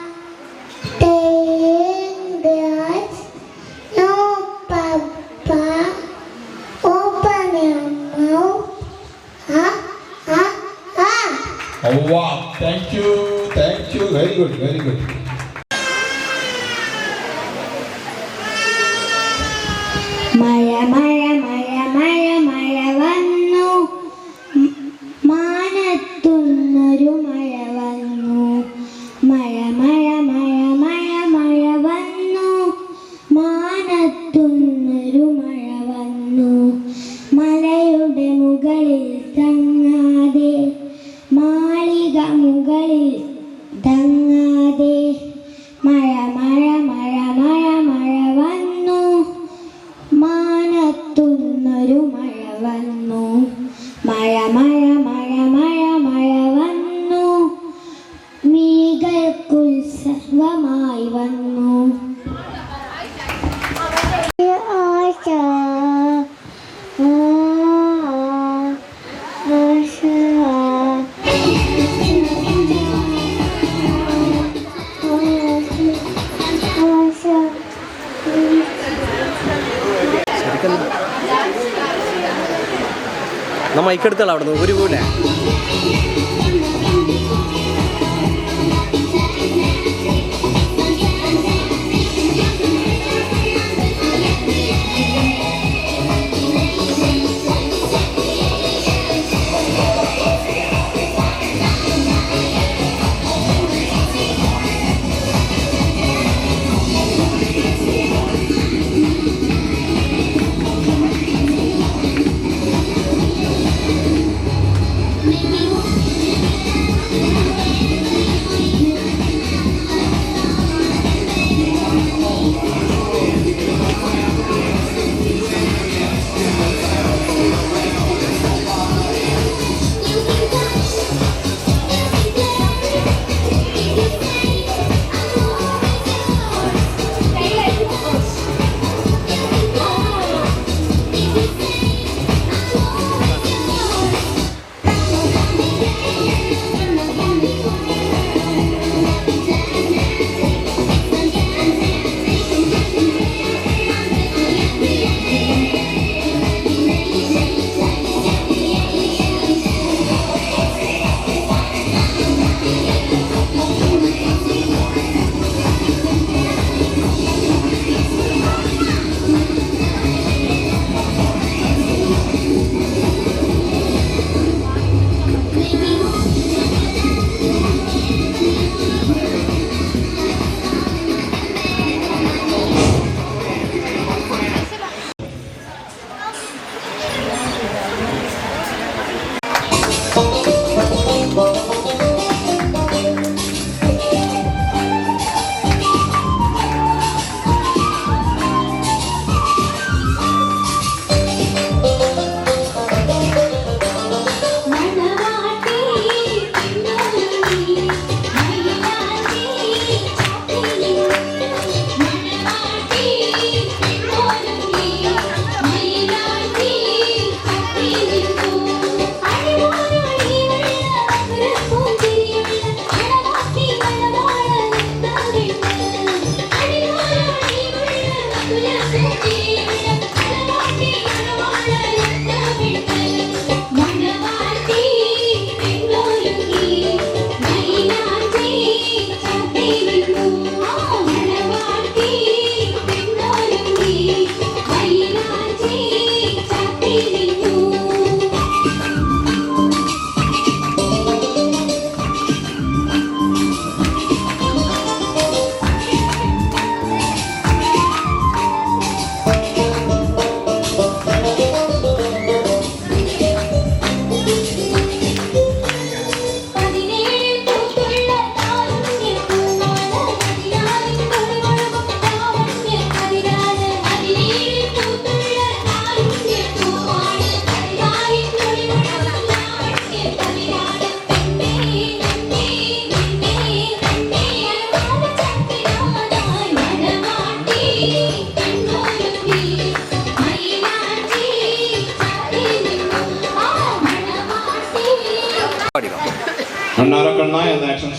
Tigers, no Papa, open your mouth, ha, ha, ha. Oh wow, thank you, very good, very good. മഴ മഴ മഴ മഴ മഴ വന്നു മാനത്തുന്നൊരു മഴ വന്നു മഴ മഴ മഴ മഴ മഴ വന്നു മാനത്തുന്നൊരു മഴ വന്നു മലയുടെ മുകളിൽ തങ്ങാതെ മാളിക മുകളിൽ തങ്ങാതെ മഴ മഴ മഴ മഴ മഴ വന്നു മാനത്തുന്നൊരു മഴ വന്നു മഴ മഴ മഴ മഴ മഴ വന്നു മീകൾക്കുത്സവമായി വന്നു ആശ നമ്മ മൈക്കെടുത്തല്ലോ അവിടെ നിന്ന് ഒരു പോലെ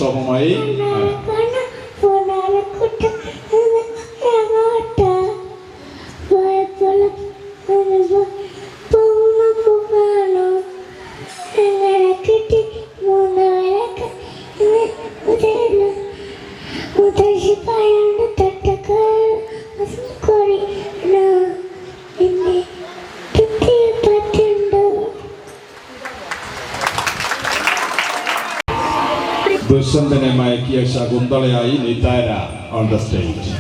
സോമമായി ദുഷ്യന്തനെ മയക്കിയ ശകുന്തളയായി നിതാര ഓൺ ദ സ്റ്റേജ്.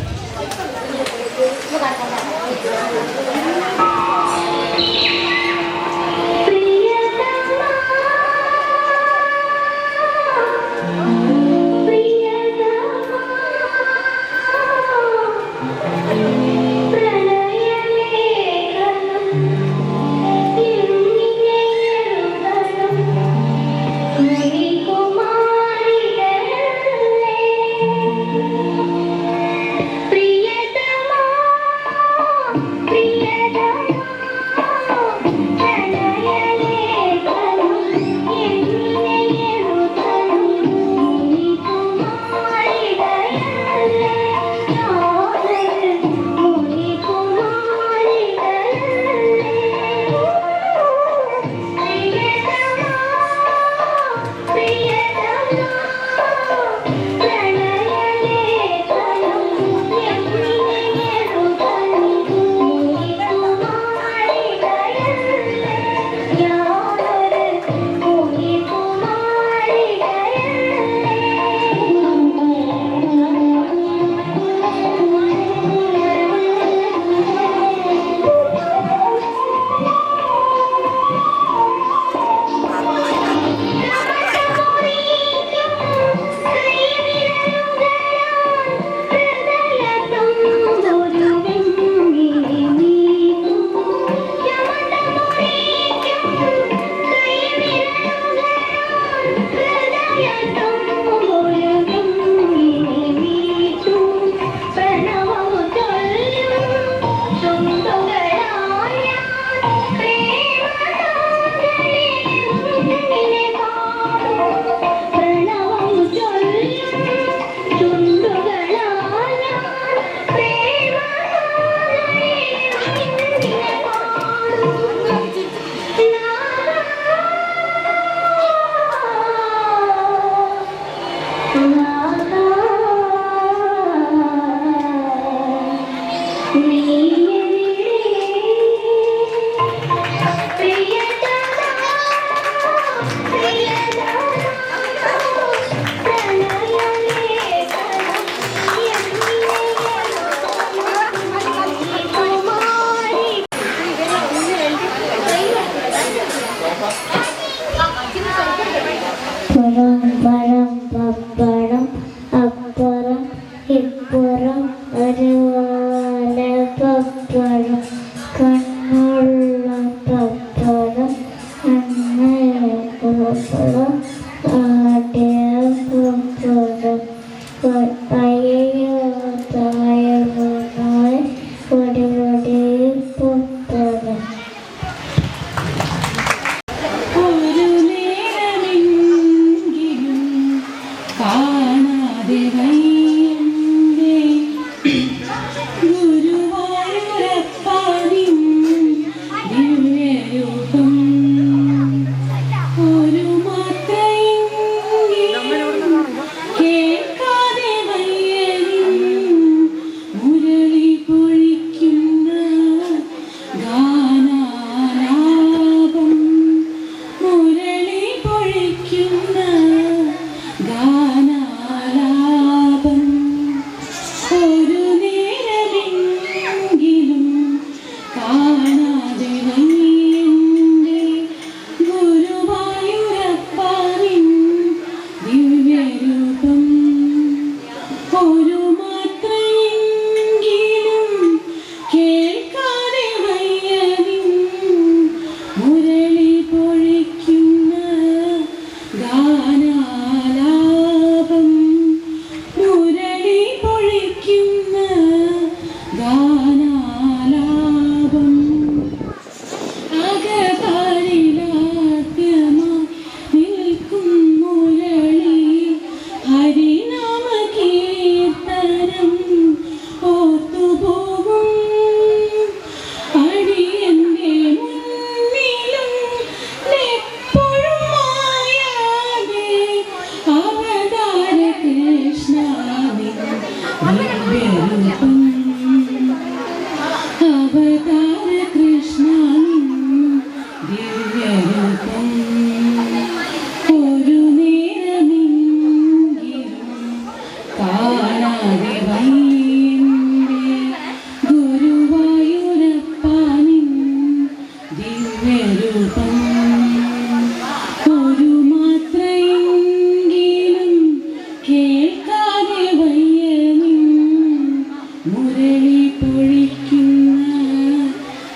മുരളി പൊഴിക്കുന്ന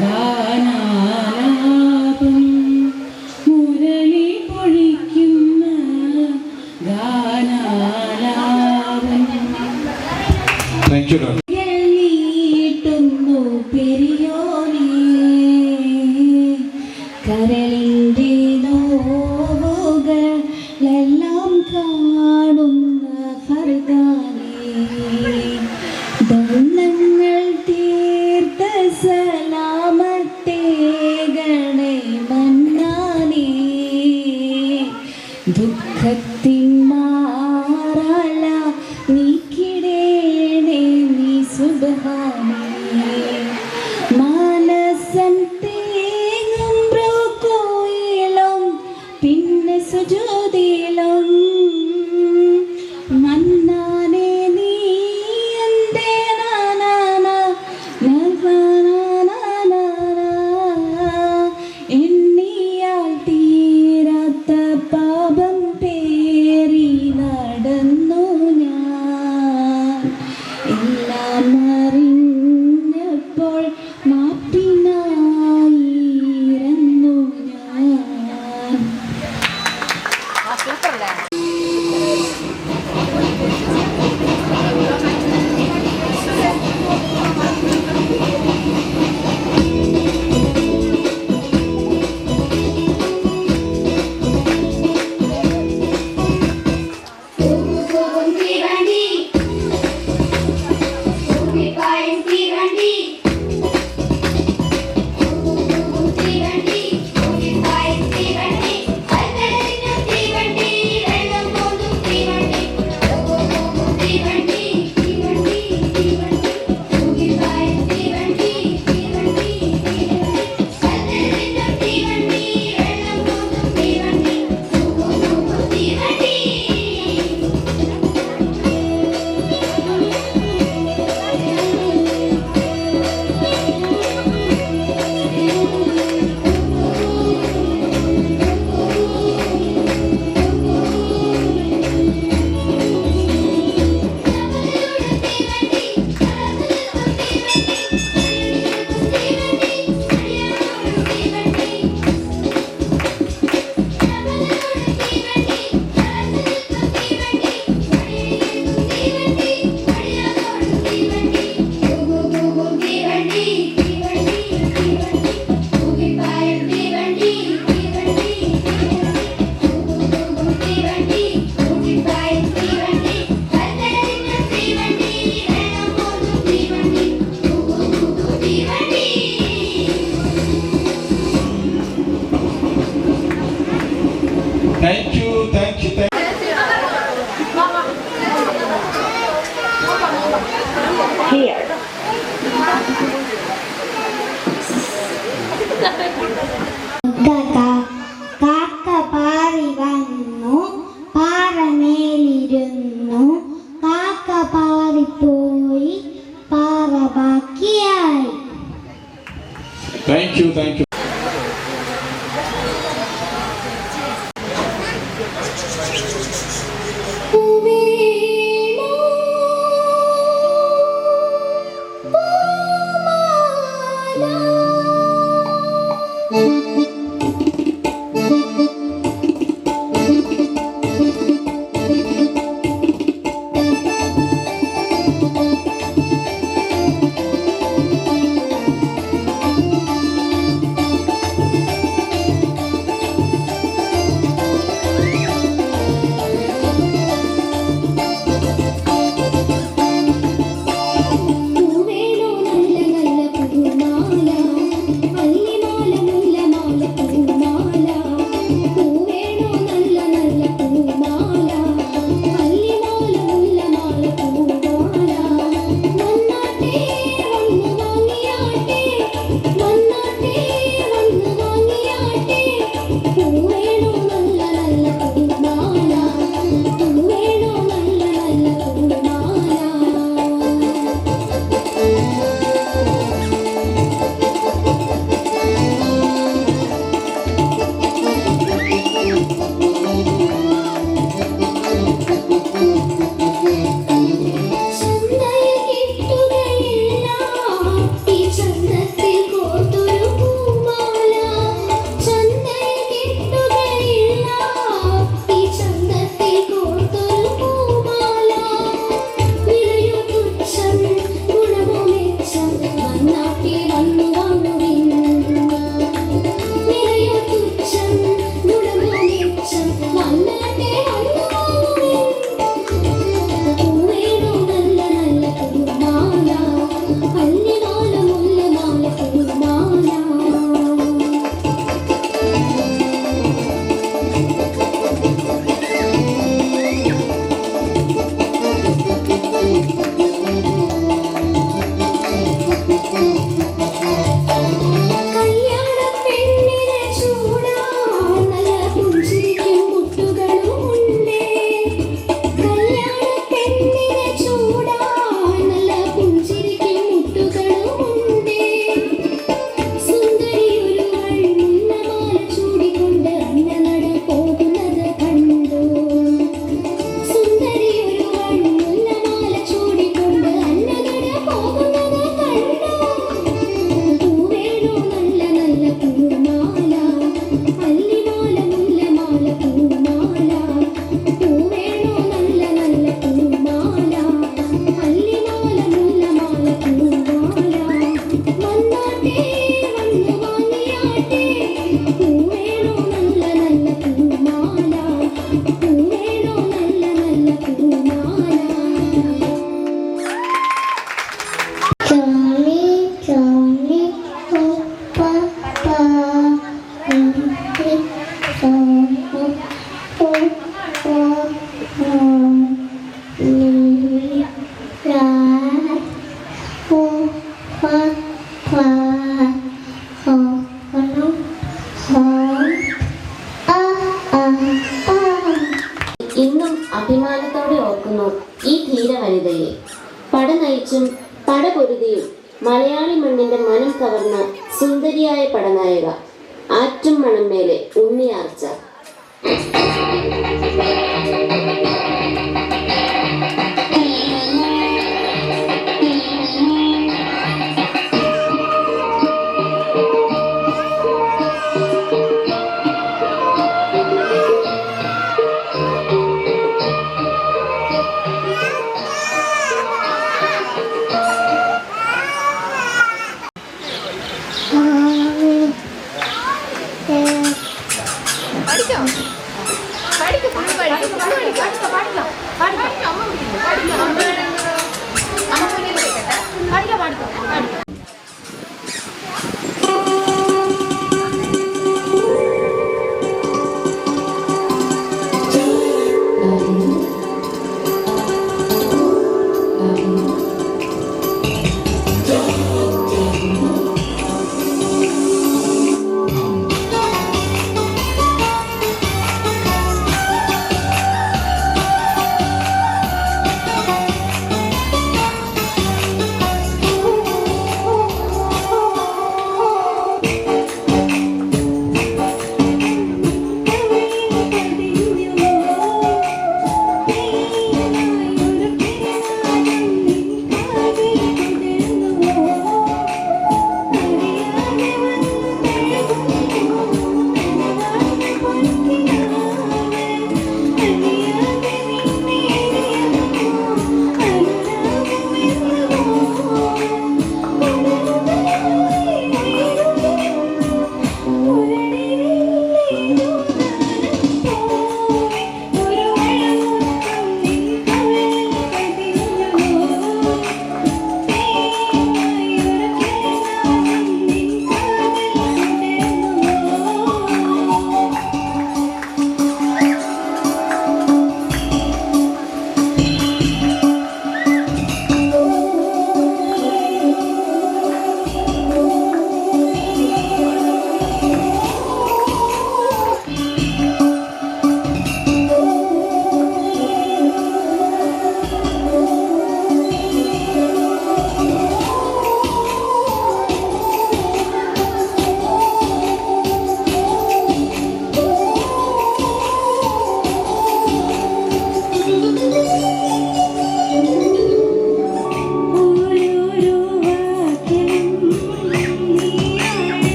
ഗാനാലാപം മുരളി പൊഴിക്കുന്ന ഗാനാലാപം താങ്ക് യു നീട്ടുന്നു പെരിയോനേ കരളിൻ്റെ നോവുകളെല്ലാം കാണുന്ന ഫർദാനേ ദണ്ണങ്ങൾ തീർത്ത സലാമത്തേകളെ മന്നാനേ ദുഃഖത്തിൻ മാറാല നീക്കിടേണേ നീ സുബ്ഹാനേ മാനസം തേങ്ങും റുകൂയിലും പിന്നെ സുജൂദിലും മന്നാനേ നീ എൻ്റെ എണ്ണിയാൽ തീരാത്ത പാപം പേറി നടന്നു ഞാൻ എല്ലാം അറിഞ്ഞപ്പോൾ മാപ്പിനായിരുന്നു ഞാൻ. താങ്ക് യു താങ്ക് യു കാക്ക പാറി വന്നു പാറമേലിരുന്നു കാക്ക പാറിപ്പോയി പാറ ബാക്കിയായി. താങ്ക് യു താങ്ക് യു ഇന്നും അഭിമാനത്തോടെ ഓർക്കുന്നു ഈ ധീര വനിതയെ. പട നയിച്ചും പടപൊരുതിയും മലയാളി മണ്ണിന്റെ മനം കവർന്ന സുന്ദരിയായ പടനായിക, ആറ്റും മണം മേലെ Unniyarcha.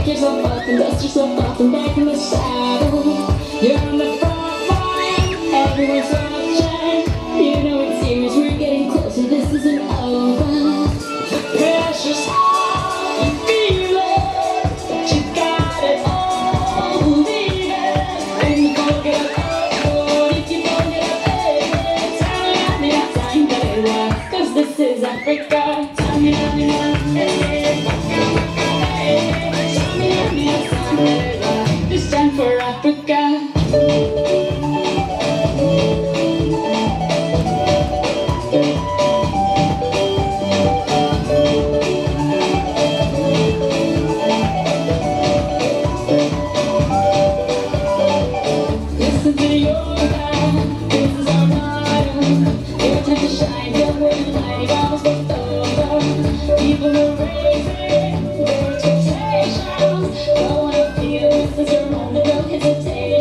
Pick yourself up and dust yourself off and back in the saddle. You're on the front line, everyone's watching. You know it's serious, we're getting closer, this isn't over. The pressure's on, you feel it, but you got it all, believe it. And you won't get up, if you won't get up, time, baby, 'cause this is Africa. It's time for Africa. Listen to your God, this is our motto. Your time to shine, don't wait, light almost over. People are raising their expectations. Go on and feel this is your moment, don't hesitate.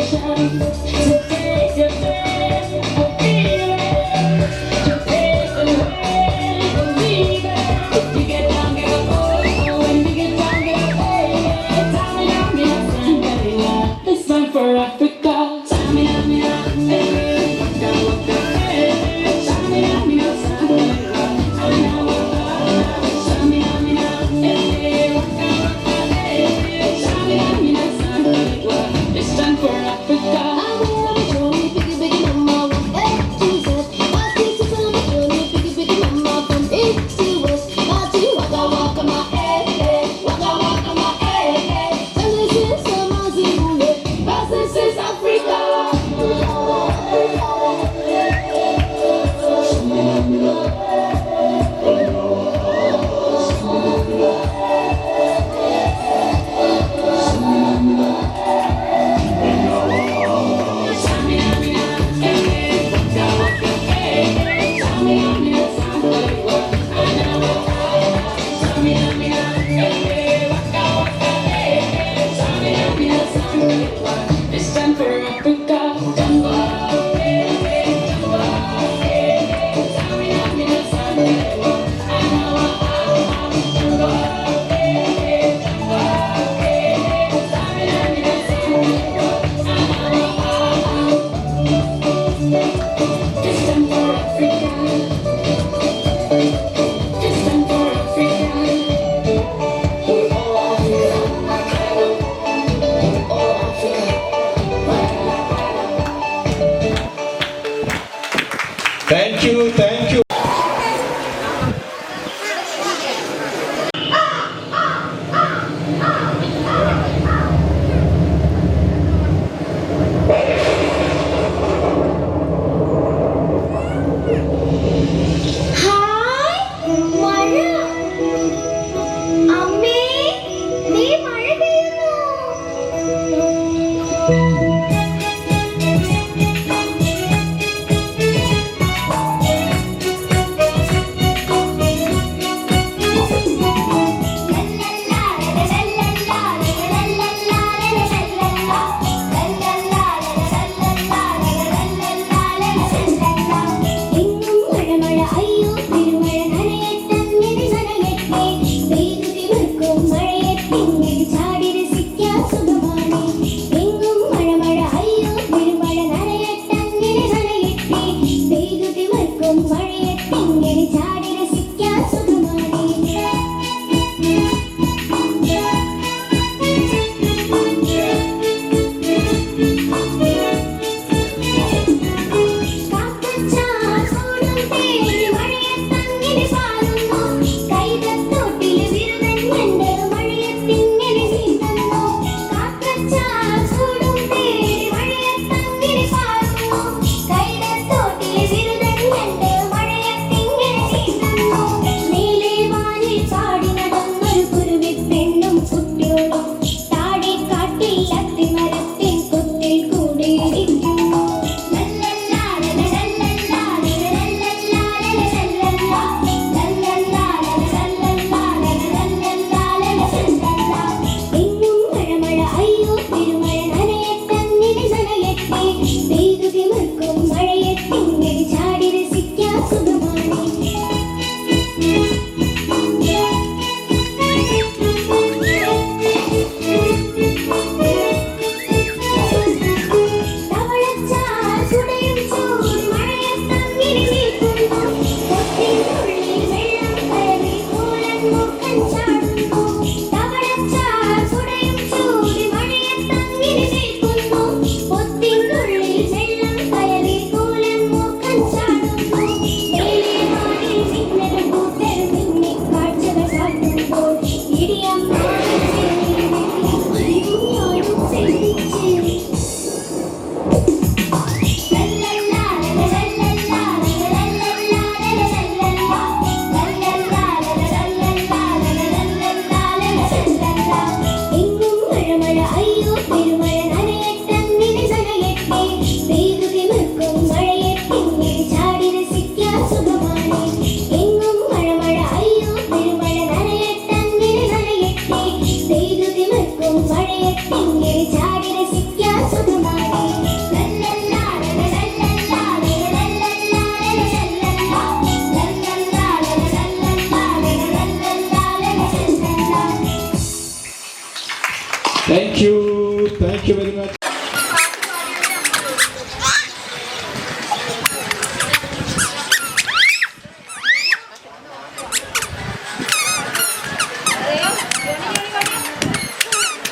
Thank you very much.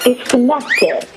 It's connected.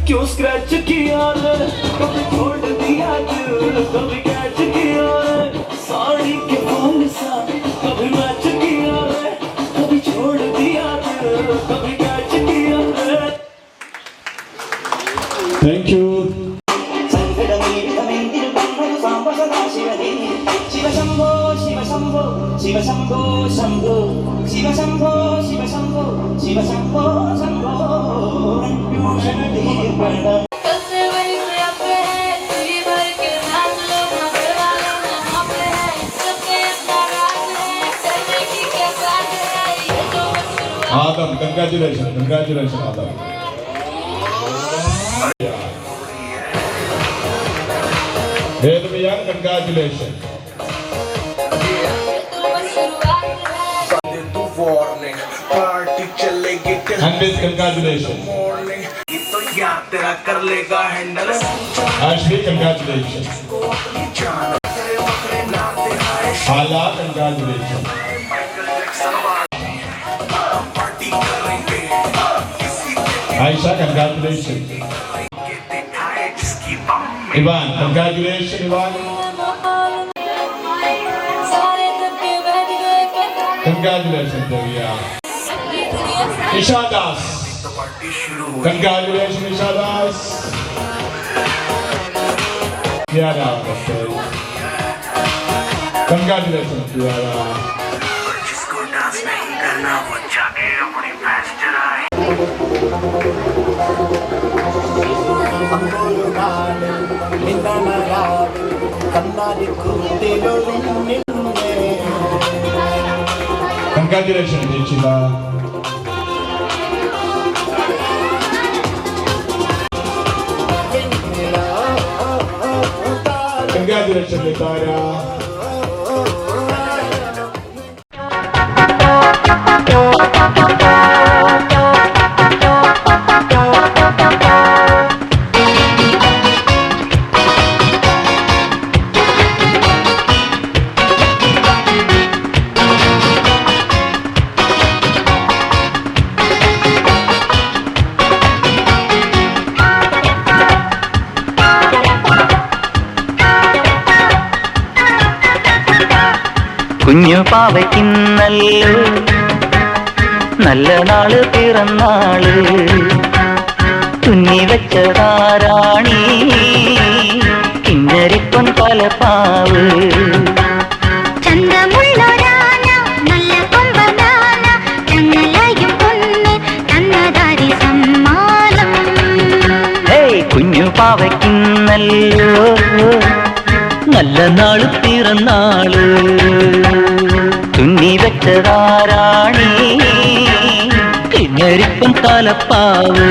क्यों scratch किया रे कभी छोड़ दिया दिल कभी catch किया रे साड़ी के फूल सा कभी मैच किया रे कभी छोड़ दिया दिल कभी कैच किया रे Thank you. Shiv Shambho Shiv Shambho Shiv Shambho Shambho Shiv Shambho Shiv Shambho Shiv Shambho Shambho Adam, congratulations, Adam. Hallelujah, congratulations. And this congratulations. Ashley, congratulations. Hala, congratulations. Aisha, congratulations. Ivan, congratulations, Ivan. Congratulations, Deviya. Isha Das. Congratulations, Isha Das. Kiara, congratulations, Kiara. Congratulations, Ichida. Congratulations, Vitara. കുഞ്ഞു പാവയ്ക്കിന്നല്ലോ നല്ല നാള് പിറന്നാള് തുന്നി വെച്ചതാരാണി കിന്നരിപ്പൊൻ തലപ്പാവ് ചന്തമുള്ളൊരാന നല്ല കൊമ്പനാന ചങ്ങലയും പൊന്ന് തന്നതാരി സമ്മാനം. Hey കുഞ്ഞു പാവയ്ക്കുന്നല്ലോ നല്ല നാള് പിറന്നാള് തുന്നി വെച്ചതാരാണീ കിന്നരിപ്പൊൻ തലപ്പാവ്